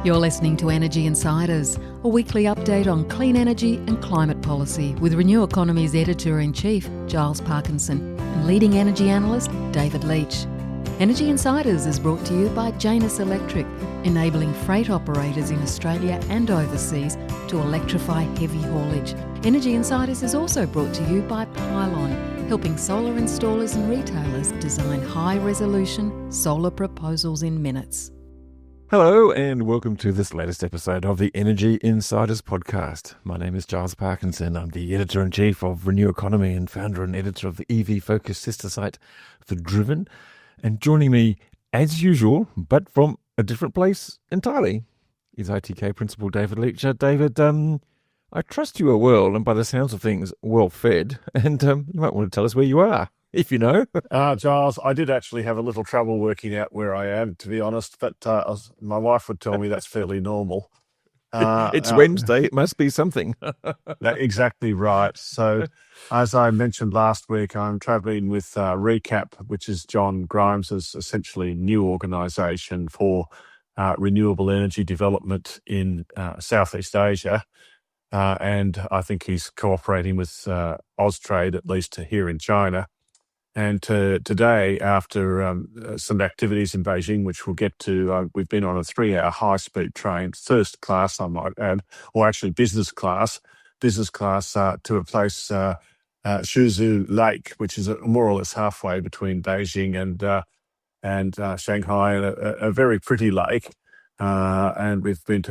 You're listening to Energy Insiders, a weekly update on clean energy and climate policy with Renew Economy's Editor-in-Chief, Giles Parkinson, and leading energy analyst, David Leach. Energy Insiders is brought to you by Janus Electric, enabling freight operators in Australia and overseas to electrify heavy haulage. Energy Insiders is also brought to you by Pylon, helping solar installers and retailers design high-resolution solar proposals in minutes. Hello and welcome to this latest episode of the Energy Insiders podcast. My name is Giles Parkinson. I'm the Editor-in-Chief of Renew Economy and founder and editor of the EV-focused sister site, The Driven. And joining me, as usual, but from a different place entirely, is ITK Principal David Leach. David, I trust you are well, and by the sounds of things, well fed. And you might want to tell us where you are, if you know. Giles, I did actually have a little trouble working out where I am, to be honest, but my wife would tell me that's fairly normal. It's Wednesday, it must be something. Exactly right. So, as I mentioned last week, I'm travelling with Recap, which is John Grimes' essentially new organisation for renewable energy development in Southeast Asia. And I think he's cooperating with Austrade, at least here in China. And today, after some activities in Beijing, which we'll get to, we've been on a 3-hour high-speed train, first class, I might add, or actually business class to a place, Shuzhou Lake, which is more or less halfway between Beijing and Shanghai, a very pretty lake. And we've been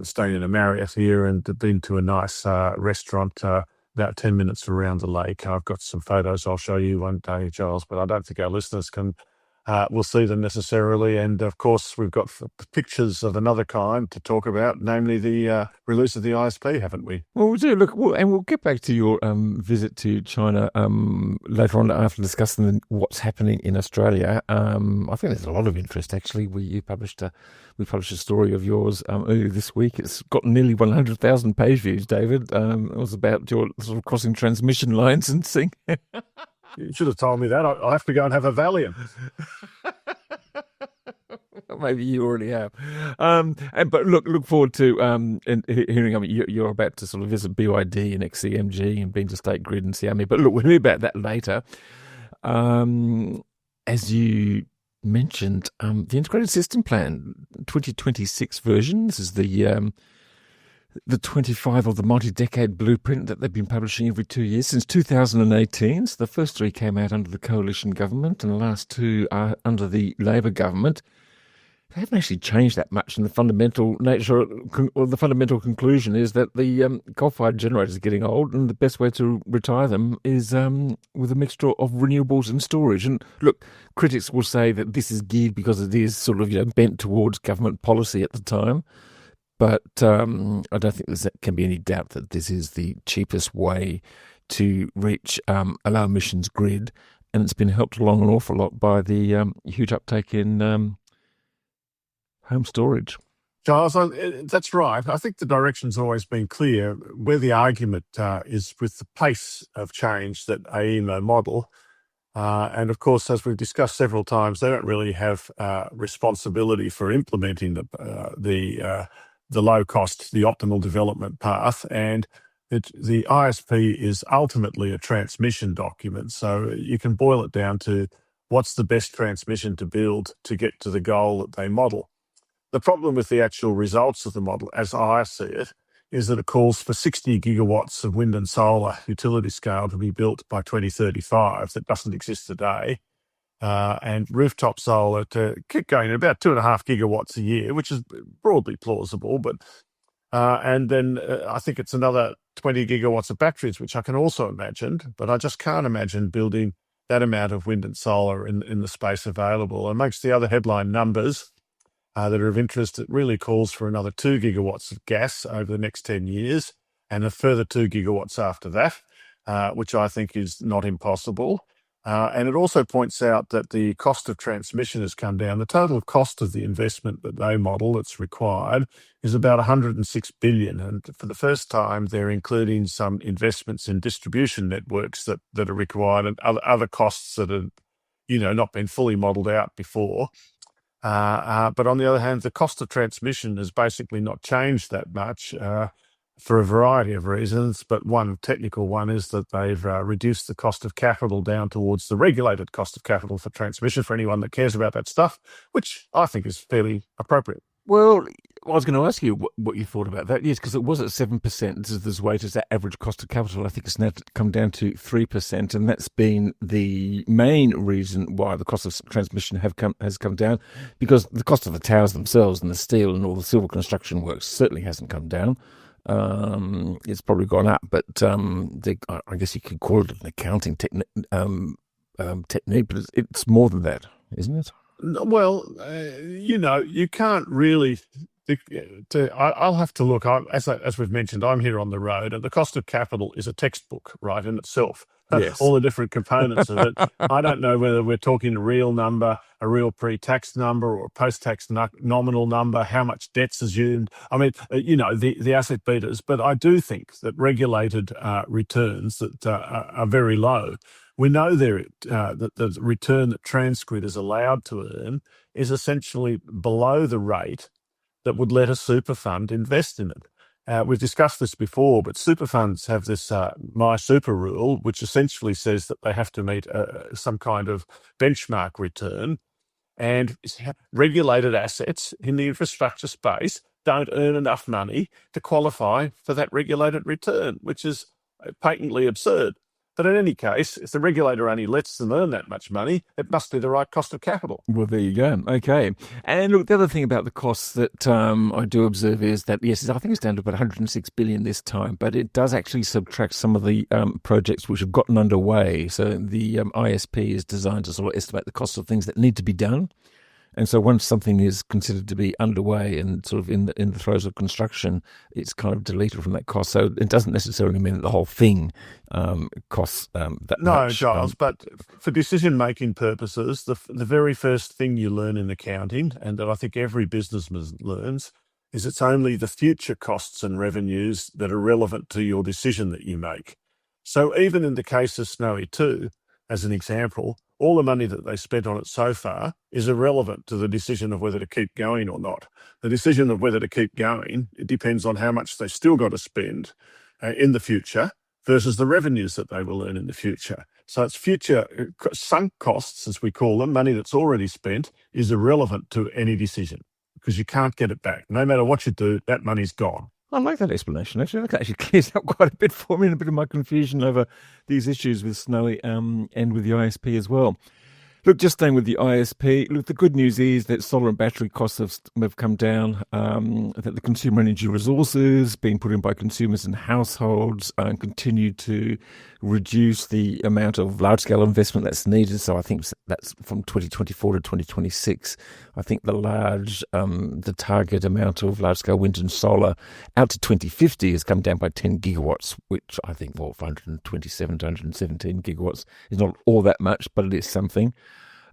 staying in a Marriott here and been to a nice restaurant about 10 minutes around the lake. I've got some photos I'll show you one day, Giles, but I don't think our listeners will see them necessarily. And of course, we've got pictures of another kind to talk about, namely the release of the ISP, haven't we? Well, we do. Look, and we'll get back to your visit to China later on after discussing what's happening in Australia. I think there's a lot of interest, actually. We published a story of yours earlier this week. It's got nearly 100,000 page views, David. It was about your sort of crossing transmission lines and thing. You should have told me that. I have to go and have a Valium. Maybe you already have. But look forward to hearing. I mean, you're about to sort of visit BYD and XCMG and been to State Grid and Xiami. But look, we'll hear about that later. As you mentioned, the Integrated System Plan 2026 version. This is the 25 of the multi-decade blueprint that they've been publishing every 2 years since 2018. So the first 3 came out under the coalition government and the last 2 are under the Labor government. They haven't actually changed that much, and the fundamental nature or the fundamental conclusion is that the coal-fired generators are getting old, and the best way to retire them is with a mixture of renewables and storage. And look, critics will say that this is geared because it is sort of bent towards government policy at the time. But I don't think there can be any doubt that this is the cheapest way to reach a low emissions grid, and it's been helped along an awful lot by the huge uptake in home storage. Giles, that's right. I think the direction's always been clear. Where the argument is with the pace of change that AEMO model. And of course, as we've discussed several times, they don't really have responsibility for implementing the low cost, the optimal development path. And the ISP is ultimately a transmission document. So you can boil it down to what's the best transmission to build to get to the goal that they model. The problem with the actual results of the model, as I see it, is that it calls for 60 gigawatts of wind and solar utility scale to be built by 2035. That doesn't exist today. And rooftop solar to keep going at about 2.5 gigawatts a year, which is broadly plausible. But and then I think it's another 20 gigawatts of batteries, which I can also imagine. But I just can't imagine building that amount of wind and solar in the space available. Amongst the other headline numbers that are of interest, it really calls for another 2 gigawatts of gas over the next 10 years and a further 2 gigawatts after that, which I think is not impossible. And it also points out that the cost of transmission has come down. The total cost of the investment that they model that's required is about 106 billion. And for the first time, they're including some investments in distribution networks that are required and other costs that have, not been fully modeled out before. But on the other hand, the cost of transmission has basically not changed that much for a variety of reasons. But one technical one is that they've reduced the cost of capital down towards the regulated cost of capital for transmission for anyone that cares about that stuff, which I think is fairly appropriate. Well, I was going to ask you what you thought about that. Yes, because it was at 7%. This is this weighted average cost of capital. I think it's now come down to 3%, and that's been the main reason why the cost of transmission has come down, because the cost of the towers themselves and the steel and all the civil construction works certainly hasn't come down. It's probably gone up, but I guess you could call it an accounting technique, but it's more than that, isn't it? Well, you can't really. I'll have to look. As we've mentioned, I'm here on the road, and the cost of capital is a textbook, right, in itself. Yes. All the different components of it. I don't know whether we're talking a real number, a real pre-tax number, or a post-tax nominal number, how much debt's assumed. I mean, the asset betas. But I do think that regulated returns that are very low. We know that the return that Transgrid is allowed to earn is essentially below the rate that would let a super fund invest in it. We've discussed this before, but super funds have this My Super rule, which essentially says that they have to meet some kind of benchmark return, and regulated assets in the infrastructure space don't earn enough money to qualify for that regulated return, which is patently absurd. But in any case, if the regulator only lets them earn that much money, it must be the right cost of capital. Well, there you go. Okay. And look, the other thing about the costs that I do observe is that, yes, I think it's down to about 106 billion this time, but it does actually subtract some of the projects which have gotten underway. So the ISP is designed to sort of estimate the cost of things that need to be done. And so once something is considered to be underway and sort of in the throes of construction, it's kind of deleted from that cost. So it doesn't necessarily mean that the whole thing costs that much. No, Giles, but for decision-making purposes, the very first thing you learn in accounting, and that I think every businessman learns, is it's only the future costs and revenues that are relevant to your decision that you make. So even in the case of Snowy 2, as an example, all the money that they spent on it so far is irrelevant to the decision of whether to keep going or not. The decision of whether to keep going, it depends on how much they've still got to spend in the future versus the revenues that they will earn in the future. So it's future sunk costs, as we call them, money that's already spent, is irrelevant to any decision because you can't get it back. No matter what you do, that money's gone. I like that explanation, actually. That actually clears up quite a bit for me and a bit of my confusion over these issues with Snowy and with the ISP as well. Look, just staying with the ISP, look, the good news is that solar and battery costs have come down, that the consumer energy resources being put in by consumers and households continue to reduce the amount of large-scale investment that's needed. So I think that's from 2024 to 2026. I think the target amount of large-scale wind and solar out to 2050 has come down by 10 gigawatts, which I think, 127 to 117 gigawatts is not all that much, but it is something.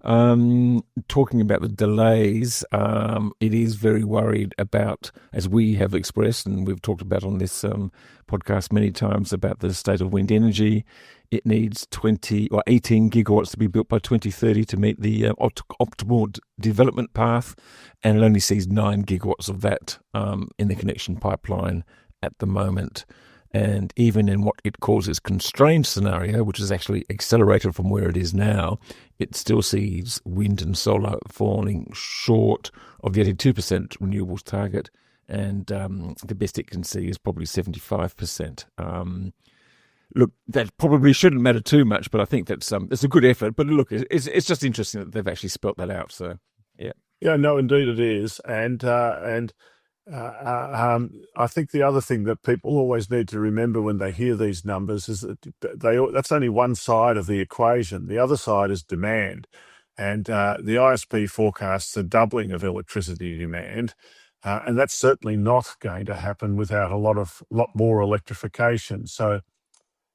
Talking about the delays, it is very worried about, as we have expressed, and we've talked about on this podcast many times, about the state of wind energy. It needs 20 or 18 gigawatts to be built by 2030 to meet the optimal development path, and it only sees 9 gigawatts of that in the connection pipeline at the moment. And even in what it calls its constrained scenario, which is actually accelerated from where it is now, it still sees wind and solar falling short of the 82% renewables target. And the best it can see is probably 75%. Look, that probably shouldn't matter too much, but I think that's it's a good effort. But look, it's just interesting that they've actually spelt that out. So, yeah. Yeah, no, indeed it is. And I think the other thing that people always need to remember when they hear these numbers is that that's only one side of the equation. The other side is demand. And the ISP forecasts a doubling of electricity demand. And that's certainly not going to happen without a lot more electrification. So,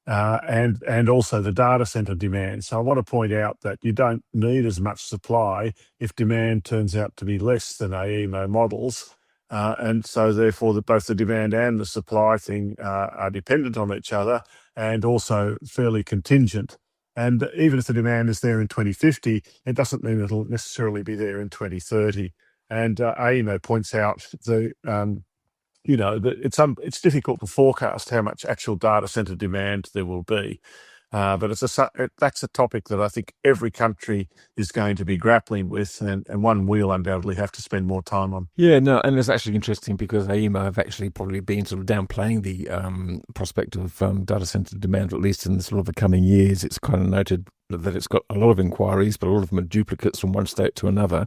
and also the data center demand. So I want to point out that you don't need as much supply if demand turns out to be less than AEMO models. And so therefore both the demand and the supply thing are dependent on each other and also fairly contingent. And even if the demand is there in 2050, it doesn't mean it'll necessarily be there in 2030. And AEMO points out that it's difficult to forecast how much actual data center demand there will be. But that's a topic that I think every country is going to be grappling with, and one we'll undoubtedly have to spend more time on. Yeah, no, and it's actually interesting because AEMO have actually probably been sort of downplaying the prospect of data center demand, at least in the sort of the coming years. It's kind of noted that it's got a lot of inquiries, but a lot of them are duplicates from one state to another.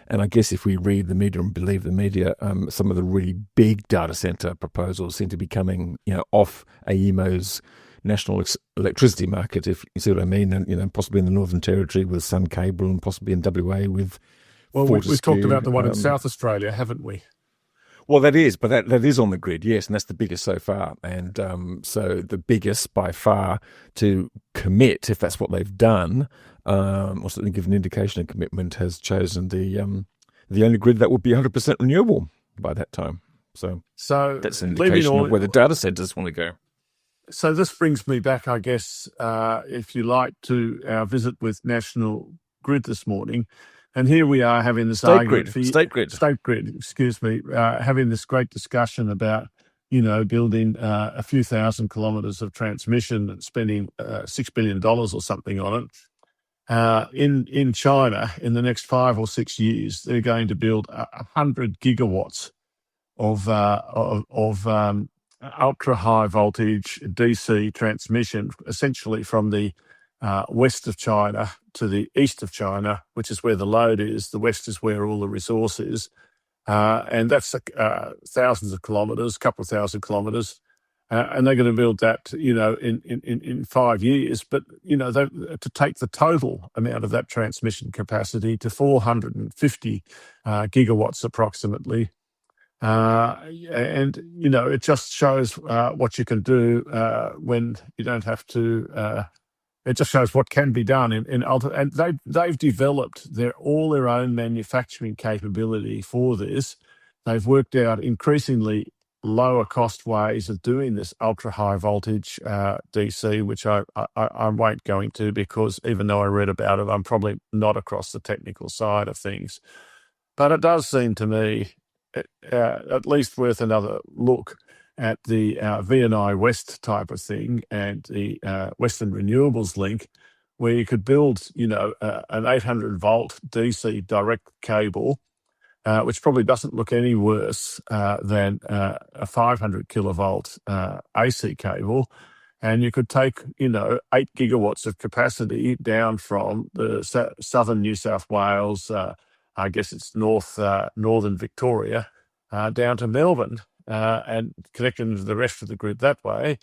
And I guess if we read the media and believe the media, some of the really big data center proposals seem to be coming, off AEMO's national electricity market, if you see what I mean, and possibly in the Northern Territory with Sun Cable, and possibly in WA with. Well, we've talked about the one in South Australia, haven't we? Well, that is, but that is on the grid, yes, and that's the biggest so far. And so the biggest by far to commit, if that's what they've done, or certainly give an indication of commitment, has chosen the only grid that would be 100% renewable by that time. So that's an indication of where the data centres want to go. So this brings me back, I guess, if you like, to our visit with National Grid this morning. And here we are having this State Grid, excuse me, having this great discussion about, building a few thousand kilometres of transmission and spending $6 billion or something on it. In China, in the next 5 or 6 years, they're going to build 100 gigawatts of ultra high voltage DC transmission, essentially from the west of China to the east of China, which is where the load is. The west is where all the resource is. And that's thousands of kilometres, a couple of thousand kilometres. And they're going to build that, in 5 years. But, to take the total amount of that transmission capacity to 450 gigawatts approximately. It just shows what you can do when you don't have to. It just shows what can be done and they've developed all their own manufacturing capability for this. They've worked out increasingly lower cost ways of doing this ultra high voltage DC, which I won't go into because even though I read about it, I'm probably not across the technical side of things. But it does seem to me at least worth another look at the VNI West type of thing and the Western Renewables Link, where you could build, an 800 volt DC direct cable, which probably doesn't look any worse than a 500 kilovolt AC cable. And you could take, 8 gigawatts of capacity down from the southern New South Wales, I guess it's northern Victoria, down to Melbourne, and connecting to the rest of the grid that way,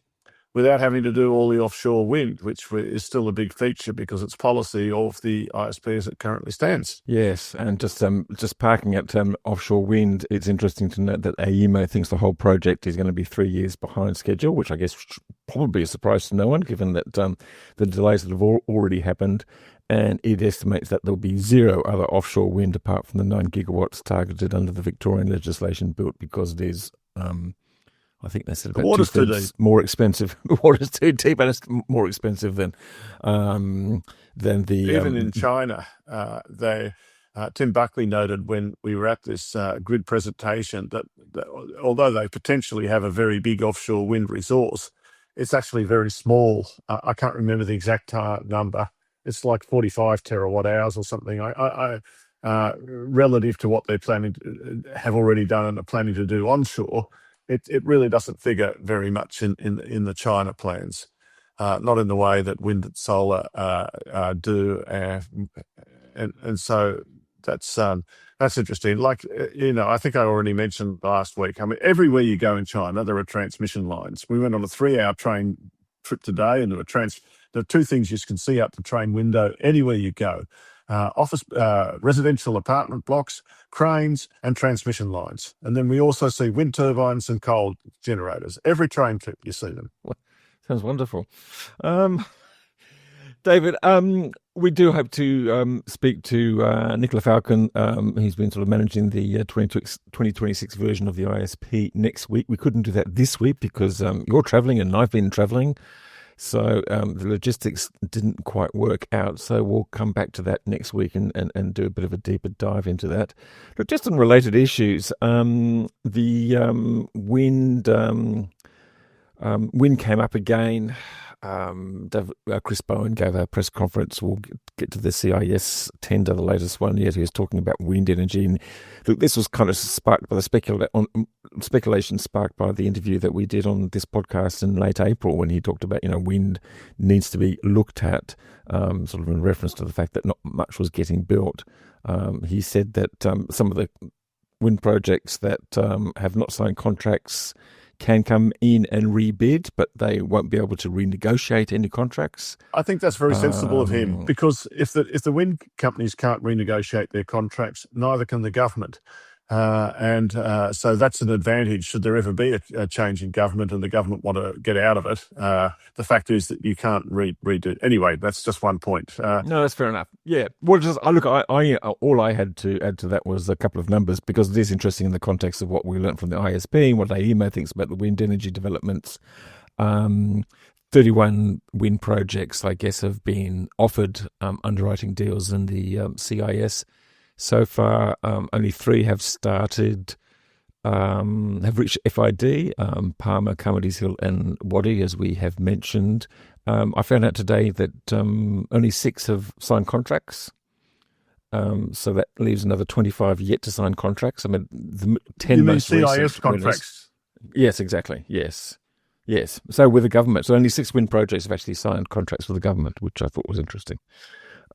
without having to do all the offshore wind, which is still a big feature because it's policy of the ISP as it currently stands. Yes, and just parking at offshore wind, it's interesting to note that AEMO thinks the whole project is going to be 3 years behind schedule, which I guess probably a surprise to no one, given that the delays that have already happened. And it estimates that there'll be zero other offshore wind apart from the 9 gigawatts targeted under the Victorian legislation built because it is, I think they said about water's too deep. More expensive. The water's too deep and it's more expensive than the... Even in China, Tim Buckley noted when we were at this grid presentation that although they potentially have a very big offshore wind resource, it's actually very small. I can't remember the exact number. It's like 45 terawatt hours or something. Relative to what they're planning to have already done and are planning to do onshore, it really doesn't figure very much in the China plans. Not in the way that wind and solar do, and so that's interesting. Like I think I already mentioned last week. I mean, everywhere you go in China, there are transmission lines. We went on a 3-hour train trip today, and there are two things you can see out the train window anywhere you go: office, residential apartment blocks, cranes, and transmission lines. And then we also see wind turbines and coal generators. Every train trip you see them. Sounds wonderful. David, we do hope to speak to Nicola Falcon. He's been sort of managing the 2026 version of the ISP next week. We couldn't do that this week because you're travelling and I've been travelling. So the logistics didn't quite work out. So we'll come back to that next week and do a bit of a deeper dive into that. But just on related issues, the wind came up again. Chris Bowen gave a press conference. We'll get to the CIS tender, the latest one. Yet he was talking about wind energy, and look, this was kind of sparked by the speculation sparked by the interview that we did on this podcast in late April, when he talked about wind needs to be looked at, sort of in reference to the fact that not much was getting built. He said that some of the wind projects that have not signed contracts can come in and rebid, but they won't be able to renegotiate any contracts. I think that's very sensible of him, because if the wind companies can't renegotiate their contracts, neither can the government. So that's an advantage should there ever be a change in government and the government want to get out of it. The fact is that you can't redo. Anyway, that's just one point. No, that's fair enough. Yeah. Well, I all I had to add to that was a couple of numbers, because it is interesting in the context of what we learned from the ISP and what AEMO thinks about the wind energy developments. 31 wind projects, I guess, have been offered underwriting deals in the CIS. So far, only 3 have started, have reached FID, Palmer, Carmody's Hill and Waddy, as we have mentioned. I found out today that only 6 have signed contracts. So that leaves another 25 yet to sign contracts. I mean, the 10 you mean most CIS recent contracts? Yes, exactly. Yes. So with the government. So only 6 wind projects have actually signed contracts with the government, which I thought was interesting.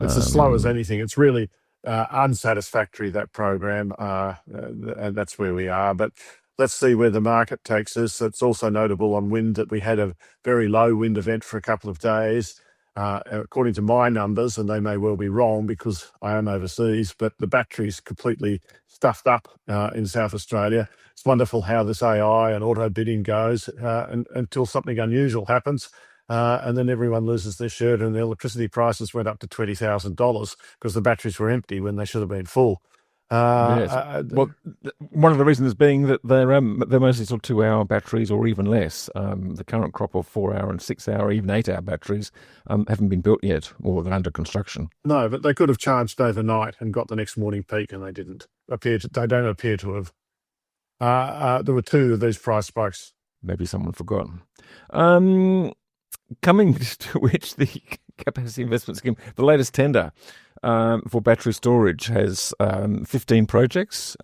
It's as slow as anything. It's really unsatisfactory, that program, and that's where we are. But let's see where the market takes us. It's also notable on wind that we had a very low wind event for a couple of days. According to my numbers, and they may well be wrong because I am overseas, but the battery's completely stuffed up in South Australia. It's wonderful how this AI and auto bidding goes until something unusual happens. And then everyone loses their shirt, and the electricity prices went up to $20,000 because the batteries were empty when they should have been full. Yes. Well, one of the reasons being that they're mostly sort of 2-hour batteries or even less. The current crop of 4-hour and 6-hour, even 8-hour batteries haven't been built yet, or they're under construction. No, but they could have charged overnight and got the next morning peak, and they didn't. They don't appear to have. There were 2 of these price spikes. Maybe someone forgot. Coming to which, the capacity investment scheme, the latest tender for battery storage has 15 projects,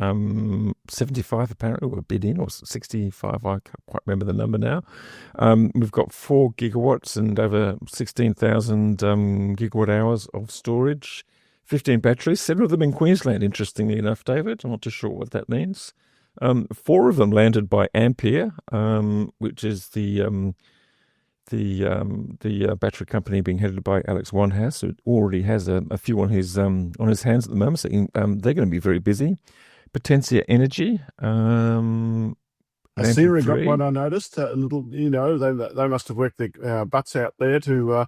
75 apparently were bid in, or 65, I can't quite remember the number now. We've got 4 gigawatts and over 16,000 gigawatt hours of storage, 15 batteries, 7 of them in Queensland, interestingly enough, David. I'm not too sure what that means. 4 of them landed by Ampere, which is the battery company being headed by Alex Wanhouse, who already has a few on his hands at the moment. So they're going to be very busy. Potentia Energy, Asira got one, I noticed. A little, they must have worked their butts out there to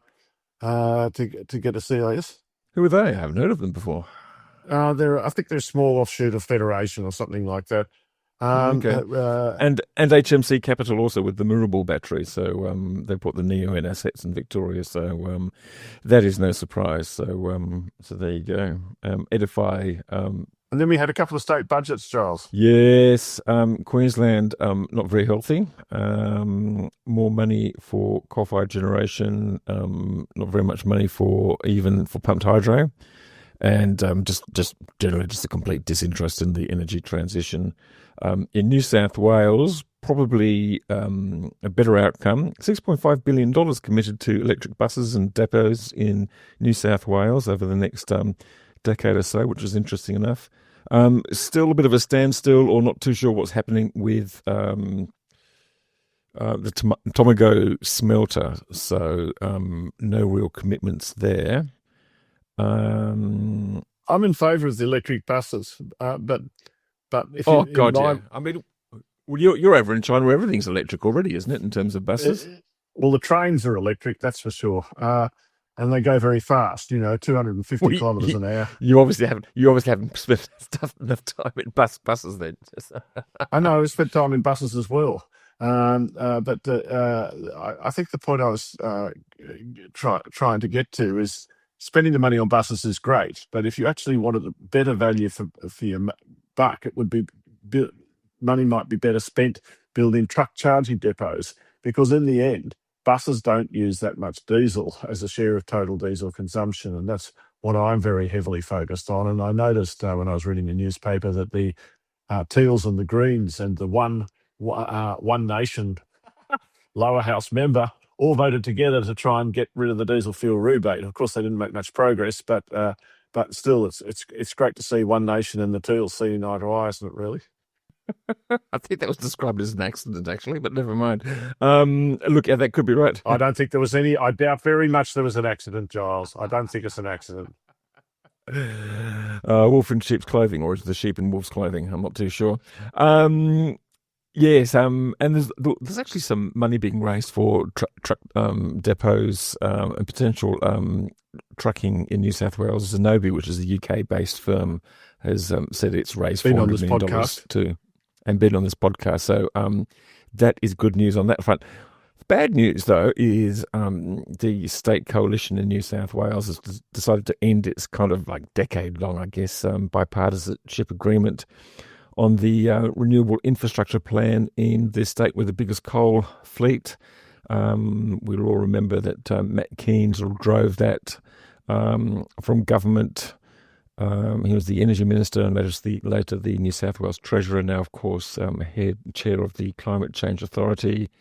get a CIS. Who are they? I haven't heard of them before. I think they're a small offshoot of Federation or something like that. Okay. And HMC CATL also with the Mirabel battery. So they bought the Neoen assets in Victoria. So that is no surprise. So there you go. Edify. And then we had a couple of state budgets, Charles. Yes. Queensland, not very healthy. More money for coal-fired generation. Not very much money for pumped hydro. And just generally just a complete disinterest in the energy transition. In New South Wales, probably a better outcome. $6.5 billion committed to electric buses and depots in New South Wales over the next decade or so, which is interesting enough. Still a bit of a standstill, or not too sure what's happening with the Tomago smelter. So no real commitments there. I'm in favour of the electric buses, but if yeah. I mean, well, you're over in China where everything's electric already, isn't it? In terms of buses. Well, the trains are electric, that's for sure, and they go very fast. 250 kilometres an hour. You obviously haven't spent enough time in buses then. I know, I spent time in buses as well. I think the point I was trying to get to is spending the money on buses is great, but if you actually wanted a better value for your buck, it would be money might be better spent building truck charging depots, because in the end, buses don't use that much diesel as a share of total diesel consumption, and that's what I'm very heavily focused on. And I noticed when I was reading the newspaper that the Teals and the Greens and the One Nation lower house member all voted together to try and get rid of the diesel fuel rebate. Of course, they didn't make much progress, but still, it's great to see One Nation and the Teals seeing eye to eye, isn't it? Really. I think that was described as an accident, actually, but never mind. Look, yeah, that could be right. I don't think there was any. I doubt very much there was an accident, Giles. I don't think it's an accident. Wolf in sheep's clothing, or is the sheep in wolf's clothing? I'm not too sure. Yes, and there's actually some money being raised for truck depots and potential trucking in New South Wales. Zenobia, which is a UK-based firm, has said it's raised $400 million too, and been on this podcast. So that is good news on that front. Bad news, though, is the state coalition in New South Wales has decided to end its kind of like decade-long, I guess, bipartisanship agreement on the renewable infrastructure plan in the state with the biggest coal fleet. We'll all remember that Matt Keane sort of drove that from government. He was the energy minister and later the New South Wales treasurer, now, of course, chair of the Climate Change Authority.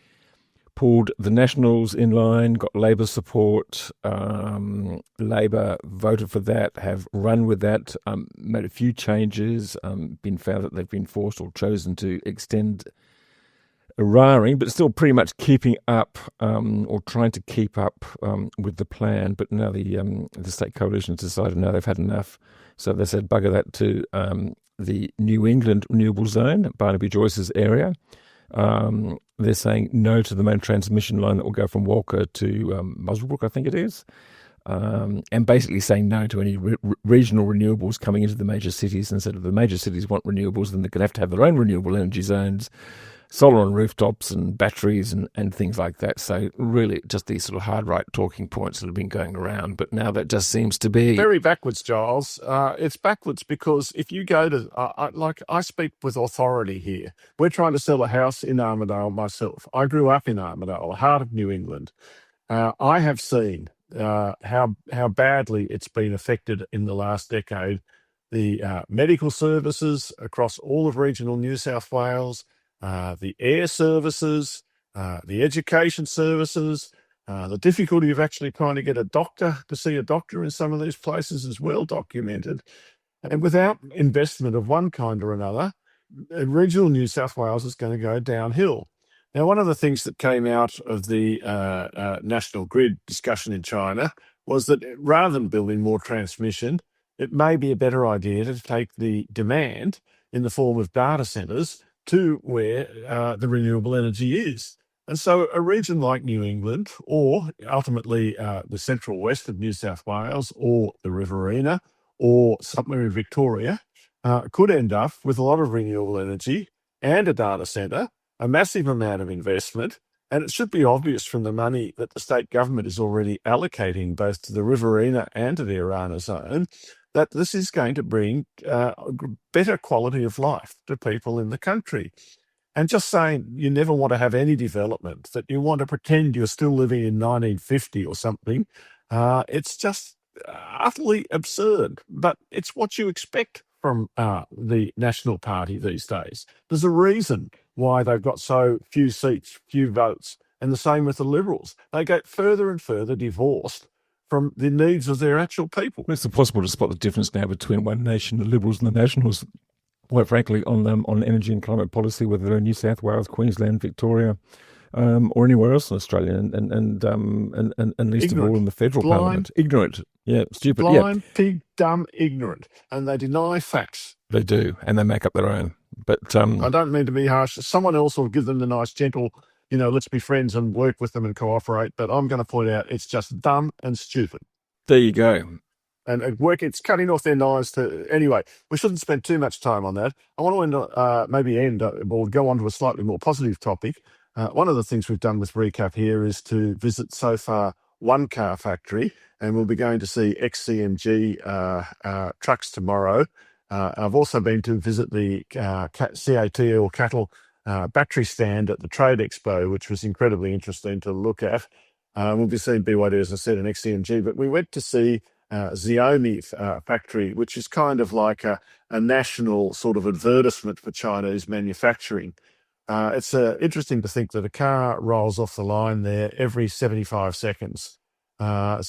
Pulled the Nationals in line, got Labor support. Labor voted for that, have run with that, made a few changes, been found that they've been forced or chosen to extend Eraring, but still pretty much keeping up or trying to keep up with the plan. But now the state coalition has decided now they've had enough. So they said bugger that to the New England renewable zone, Barnaby Joyce's area. They're saying no to the main transmission line that will go from Walker to Muswellbrook, I think it is, and basically saying no to any regional renewables coming into the major cities. And said if the major cities want renewables, then they're going to have their own renewable energy zones, solar on rooftops and batteries and things like that. So really just these sort of hard right talking points that have been going around. But now that just seems to be very backwards, Giles. It's backwards because if you go to, I speak with authority here. We're trying to sell a house in Armidale myself. I grew up in Armidale, heart of New England. I have seen how badly it's been affected in the last decade. The medical services across all of regional New South Wales, the air services, the education services, the difficulty of actually trying to get a doctor to see a doctor in some of these places is well documented. And without investment of one kind or another, regional New South Wales is going to go downhill. Now, one of the things that came out of the national grid discussion in China was that rather than building more transmission, it may be a better idea to take the demand in the form of data centres to where the renewable energy is. And so a region like New England, or ultimately the central west of New South Wales, or the Riverina, or somewhere in Victoria, could end up with a lot of renewable energy and a data centre, a massive amount of investment. And it should be obvious from the money that the state government is already allocating both to the Riverina and to the Arana zone, that this is going to bring better quality of life to people in the country. And just saying you never want to have any development, that you want to pretend you're still living in 1950 or something, it's just utterly absurd. But it's what you expect from the National Party these days. There's a reason why they've got so few seats, few votes, and the same with the Liberals. They get further and further divorced from the needs of their actual people. It's impossible to spot the difference now between One Nation, the Liberals and the Nationals, quite frankly, on energy and climate policy, whether they're in New South Wales, Queensland, Victoria, or anywhere else in Australia, and least of all in the federal parliament. Ignorant. Yeah, stupid. Blind, pig, dumb, ignorant. And they deny facts. They do, and they make up their own. But I don't mean to be harsh. Someone else will give them the nice, gentle, let's be friends and work with them and cooperate. But I'm going to point out it's just dumb and stupid. There you go. And it's cutting off their knives to... Anyway, we shouldn't spend too much time on that. I want to go on to a slightly more positive topic. One of the things we've done with Recap here is to visit so far one car factory, and we'll be going to see XCMG trucks tomorrow. I've also been to visit the CATL battery stand at the Trade Expo, which was incredibly interesting to look at. We'll be seeing BYD, as I said, and XCMG, but we went to see Xiaomi factory, which is kind of like a national sort of advertisement for Chinese manufacturing. It's interesting to think that a car rolls off the line there every 75 seconds. When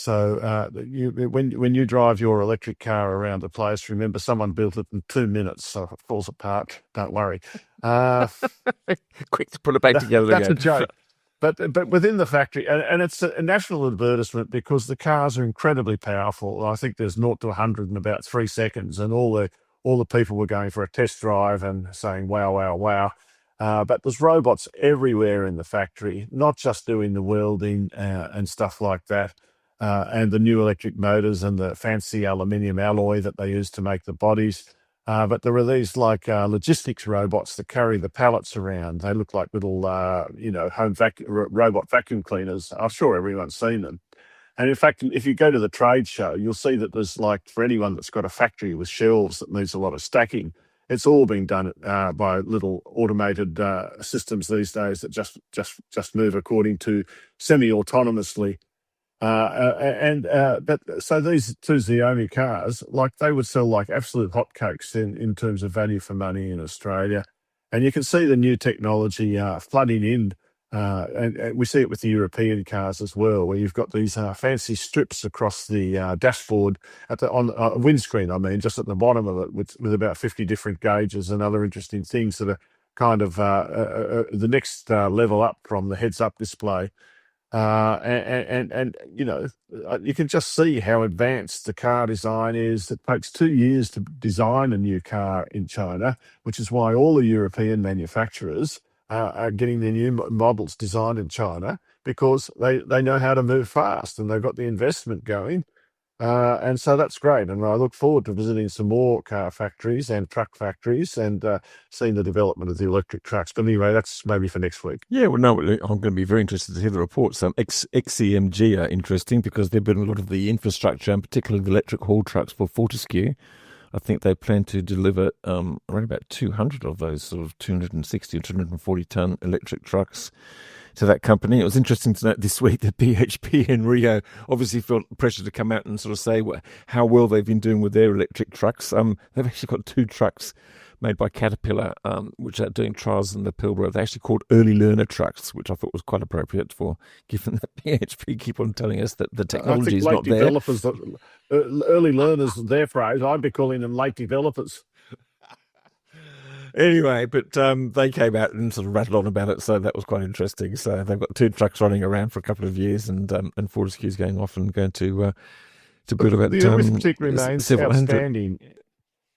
you drive your electric car around the place, remember someone built it in 2 minutes, so if it falls apart, don't worry. Quick to put it back together That's again. a joke. But within the factory, and it's a national advertisement because the cars are incredibly powerful. I think there's 0 to 100 in about 3 seconds, and all the people were going for a test drive and saying, wow, wow, wow. But there's robots everywhere in the factory, not just doing the welding and stuff like that, and the new electric motors and the fancy aluminium alloy that they use to make the bodies. But there are these like logistics robots that carry the pallets around. They look like little, robot vacuum cleaners. I'm sure everyone's seen them. And in fact, if you go to the trade show, you'll see that there's like, for anyone that's got a factory with shelves that needs a lot of stacking, it's all being done by little automated systems these days that just move according to semi-autonomously. But so these two Xiaomi cars, like they would sell like absolute hotcakes in terms of value for money in Australia. And you can see the new technology flooding in, and we see it with the European cars as well, where you've got these fancy strips across the dashboard on windscreen. I mean, just at the bottom of it, with about 50 different gauges and other interesting things that are kind of the next level up from the heads-up display. You can just see how advanced the car design is. It takes 2 years to design a new car in China, which is why all the European manufacturers are getting their new models designed in China, because they know how to move fast and they've got the investment going. And so that's great. And I look forward to visiting some more car factories and truck factories and seeing the development of the electric trucks. But anyway, that's maybe for next week. Yeah, well, no, I'm going to be very interested to hear the reports. XCMG are interesting because they've built a lot of the infrastructure, and particularly the electric haul trucks for Fortescue. I think they plan to deliver around about 200 of those sort of 260 or 240 ton electric trucks to that company. It was interesting to note this week that BHP and Rio obviously felt pressure to come out and sort of say how well they've been doing with their electric trucks. They've actually got 2 trucks made by Caterpillar, which are doing trials in the Pilbara. They're actually called early learner trucks, which I thought was quite appropriate given that BHP keep on telling us that the technology is not there. Developers, early learners, their phrase. I'd be calling them late developers. Anyway, but they came out and sort of rattled on about it, so that was quite interesting. So they've got 2 trucks running around for a couple of years, and Fortescue's going off and going to build about the arithmetic remains outstanding,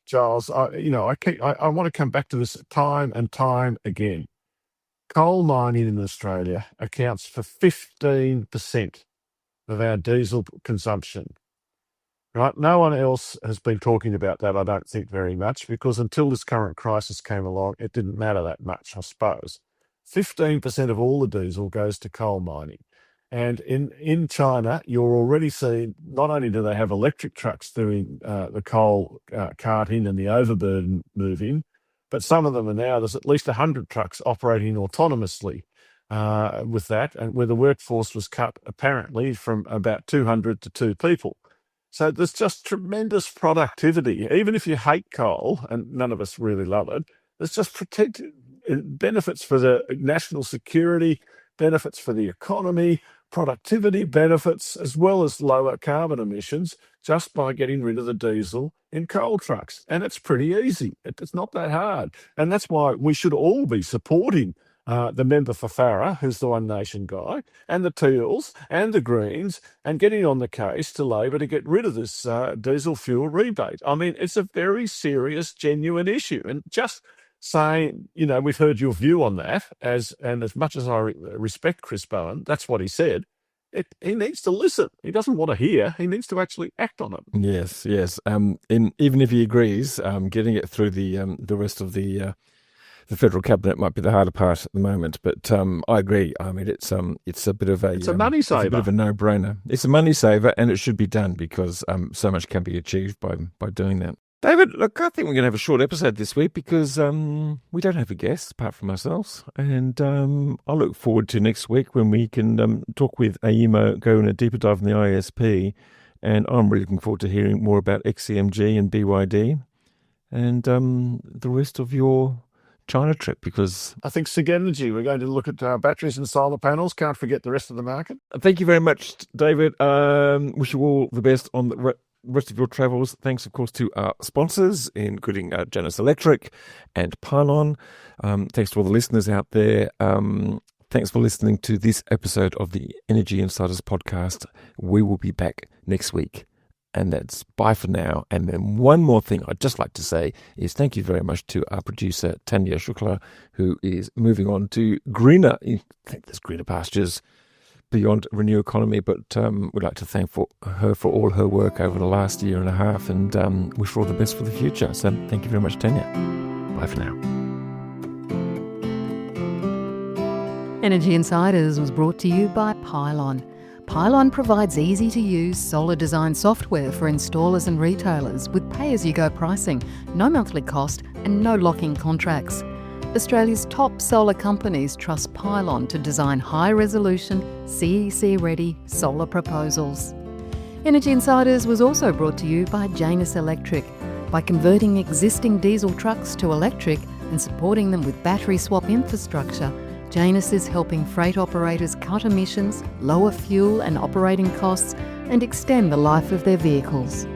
Giles. I want to come back to this time and time again. Coal mining in Australia accounts for 15% of our diesel consumption. Right? No one else has been talking about that, I don't think, very much, because until this current crisis came along, it didn't matter that much, I suppose. 15% of all the diesel goes to coal mining. And in China, you're already seeing, not only do they have electric trucks doing the coal carting and the overburden moving, but some of them are now, there's at least 100 trucks operating autonomously with that, and where the workforce was cut apparently from about 200 to 2 people. So there's just tremendous productivity. Even if you hate coal, and none of us really love it, there's just benefits for the national security, benefits for the economy, productivity benefits, as well as lower carbon emissions, just by getting rid of the diesel in coal trucks. And it's pretty easy. It's not that hard. And that's why we should all be supporting the member for Farrer, who's the One Nation guy, and the Teals and the Greens, and getting on the case to Labor to get rid of this diesel fuel rebate. I mean, it's a very serious, genuine issue. And just saying, we've heard your view on that, and as much as I respect Chris Bowen, that's what he said. He needs to listen. He doesn't want to hear. He needs to actually act on it. Yes. Even if he agrees, getting it through the rest of the the federal cabinet might be the harder part at the moment, but I agree. I mean, it's a bit of It's a money it's a bit saver. of a no-brainer. It's a money saver, and it should be done because so much can be achieved by doing that. David, look, I think we're going to have a short episode this week because we don't have a guest apart from ourselves, and I look forward to next week when we can talk with AEMO, go in a deeper dive in the ISP, and I'm really looking forward to hearing more about XCMG and BYD and the rest of your China trip, because I think SIG Energy, we're going to look at batteries and solar panels. Can't forget the rest of the market. thank you very much, David. Wish you all the best on the rest of your travels. Thanks, of course, to our sponsors, including Janus Electric and Pylon. Thanks to all the listeners out there. Thanks for listening to this episode of the Energy Insiders podcast. We will be back next week. And that's bye for now. And then one more thing I'd just like to say is thank you very much to our producer, Tanya Shukla, who is moving on to greener, I think there's greener pastures beyond Renew Economy, but we'd like to thank her for all her work over the last year and a half, and wish her all the best for the future. So thank you very much, Tanya. Bye for now. Energy Insiders was brought to you by Pylon. Pylon provides easy-to-use solar design software for installers and retailers with pay-as-you-go pricing, no monthly cost and no lock-in contracts. Australia's top solar companies trust Pylon to design high-resolution, CEC-ready solar proposals. Energy Insiders was also brought to you by Janus Electric. By converting existing diesel trucks to electric and supporting them with battery swap infrastructure, Janus is helping freight operators cut emissions, lower fuel and operating costs, and extend the life of their vehicles.